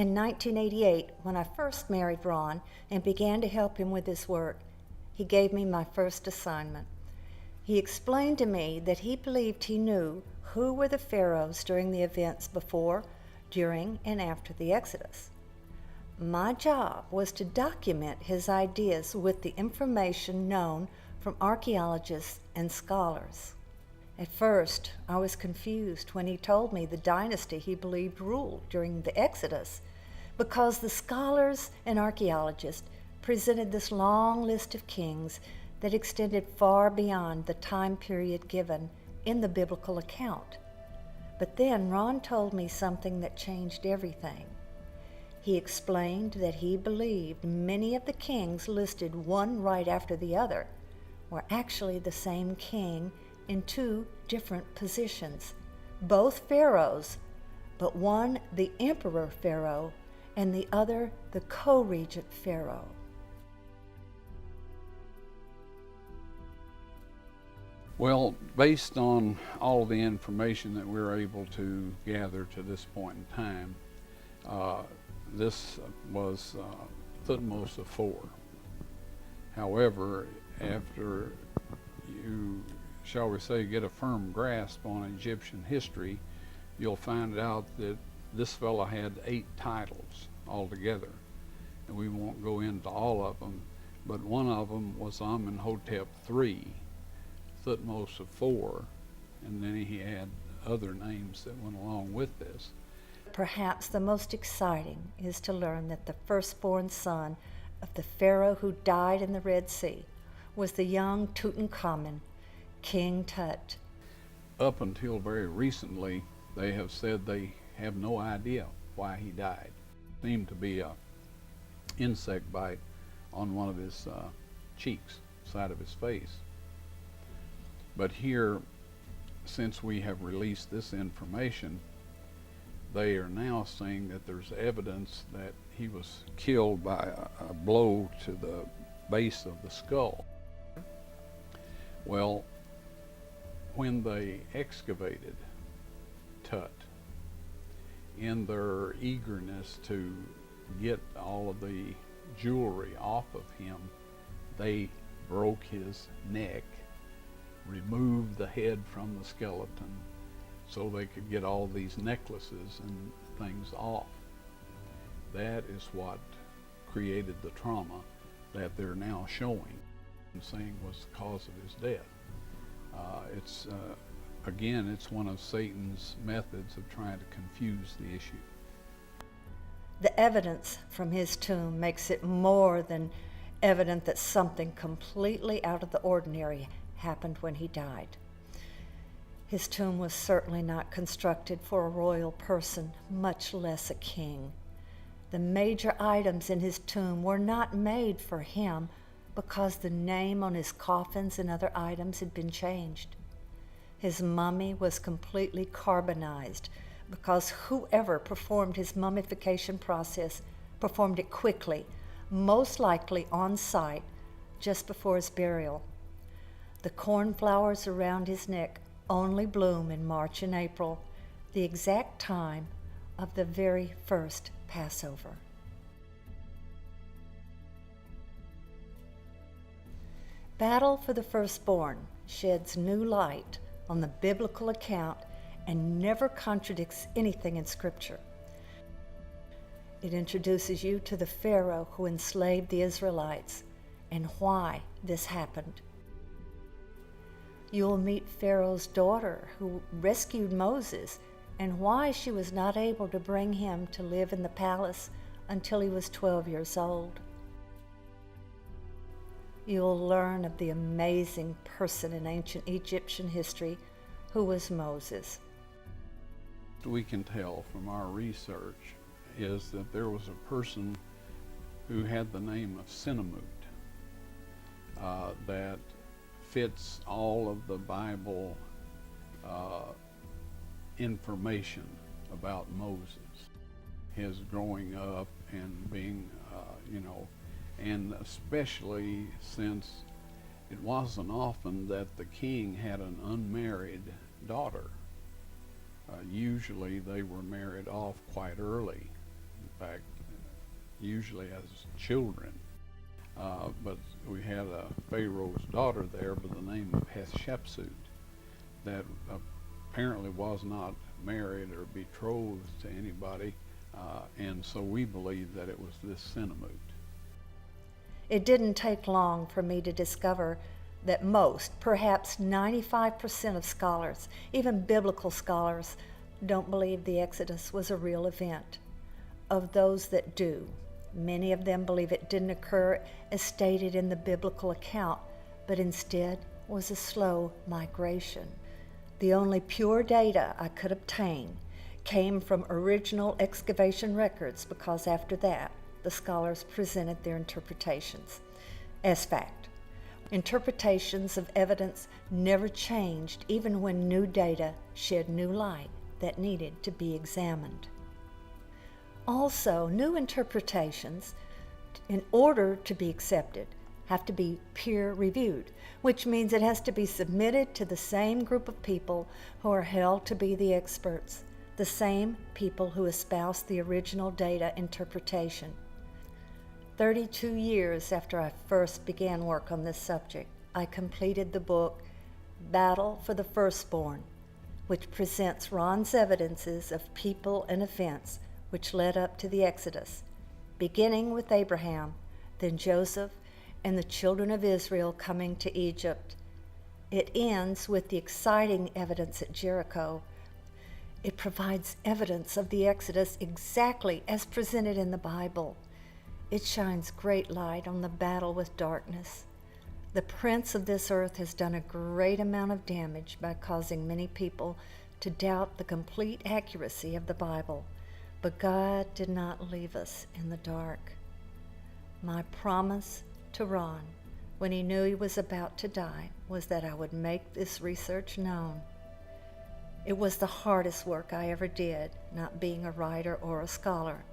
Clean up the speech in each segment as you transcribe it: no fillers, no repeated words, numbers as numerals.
In 1988, when I first married Ron and began to help him with his work, he gave me my first assignment. He explained to me that he believed he knew who were the pharaohs during the events before, during, and after the Exodus. My job was to document his ideas with the information known from archaeologists and scholars. At first, I was confused when he told me the dynasty he believed ruled during the Exodus, because the scholars and archaeologists presented this long list of kings that extended far beyond the time period given in the biblical account. But then Ron told me something that changed everything. He explained that he believed many of the kings listed one right after the other were actually the same king in two different positions, both pharaohs, but one the emperor pharaoh and the other the co-regent pharaoh. Well, based on all of the information that we're able to gather to this point in time, this was Thutmose IV. However, after you, shall we say, get a firm grasp on Egyptian history, you'll find out that this fellow had 8 titles altogether. And we won't go into all of them, but one of them was Amenhotep III, Thutmose IV, and then he had other names that went along with this. Perhaps the most exciting is to learn that the firstborn son of the pharaoh who died in the Red Sea was the young Tutankhamun, King Tut. Up until very recently, they have said they have no idea why he died. It seemed to be an insect bite on one of his cheeks, side of his face. But here, since we have released this information, they are now saying that there's evidence that he was killed by a blow to the base of the skull. Well, when they excavated Tut, in their eagerness to get all of the jewelry off of him, they broke his neck, removed the head from the skeleton so they could get all these necklaces and things off. That is what created the trauma that they're now showing and saying was the cause of his death. Again, it's one of Satan's methods of trying to confuse the issue. The evidence from his tomb makes it more than evident that something completely out of the ordinary happened when he died. His tomb was certainly not constructed for a royal person, much less a king. The major items in his tomb were not made for him because the name on his coffins and other items had been changed. His mummy was completely carbonized because whoever performed his mummification process performed it quickly, most likely on site, just before his burial. The cornflowers around his neck only bloom in March and April, the exact time of the very first Passover. Battle for the Firstborn sheds new light on the biblical account and never contradicts anything in Scripture. It introduces you to the Pharaoh who enslaved the Israelites and why this happened. You will meet Pharaoh's daughter who rescued Moses and why she was not able to bring him to live in the palace until he was 12 years old. You'll learn of the amazing person in ancient Egyptian history who was Moses. We can tell from our research is that there was a person who had the name of Sinemut that fits all of the Bible information about Moses, his growing up and being, and especially since it wasn't often that the king had an unmarried daughter. Usually they were married off quite early in fact, usually as children. But we had a Pharaoh's daughter there by the name of Hatshepsut that apparently was not married or betrothed to anybody, and so we believe that it was this Sinemut. It didn't take long for me to discover that most, perhaps 95% of scholars, even biblical scholars, don't believe the Exodus was a real event. Of those that do, many of them believe it didn't occur as stated in the biblical account, but instead was a slow migration. The only pure data I could obtain came from original excavation records, because after that, the scholars presented their interpretations. As fact, interpretations of evidence never changed even when new data shed new light that needed to be examined. Also, new interpretations, in order to be accepted, have to be peer-reviewed, which means it has to be submitted to the same group of people who are held to be the experts, the same people who espouse the original data interpretation. 32 years after I first began work on this subject, I completed the book Battle for the Firstborn, which presents Ron's evidences of people and events which led up to the Exodus, beginning with Abraham, then Joseph, and the children of Israel coming to Egypt. It ends with the exciting evidence at Jericho. It provides evidence of the Exodus exactly as presented in the Bible. It shines great light on the battle with darkness. The prince of this earth has done a great amount of damage by causing many people to doubt the complete accuracy of the Bible. But God did not leave us in the dark. My promise to Ron, when he knew he was about to die, was that I would make this research known. It was the hardest work I ever did, not being a writer or a scholar.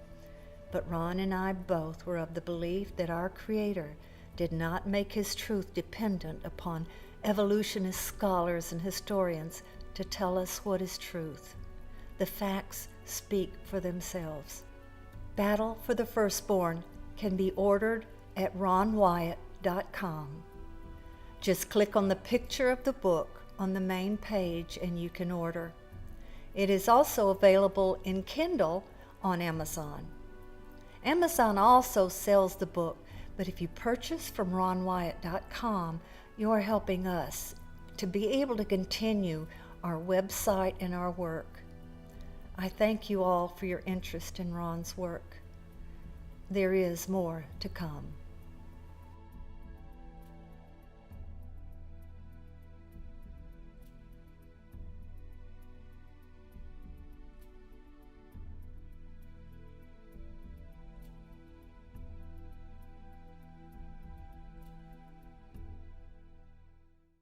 But Ron and I both were of the belief that our Creator did not make his truth dependent upon evolutionist scholars and historians to tell us what is truth. The facts speak for themselves. Battle for the Firstborn can be ordered at ronwyatt.com. Just click on the picture of the book on the main page and you can order. It is also available in Kindle on Amazon. Amazon also sells the book, but if you purchase from ronwyatt.com, you are helping us to be able to continue our website and our work. I thank you all for your interest in Ron's work. There is more to come.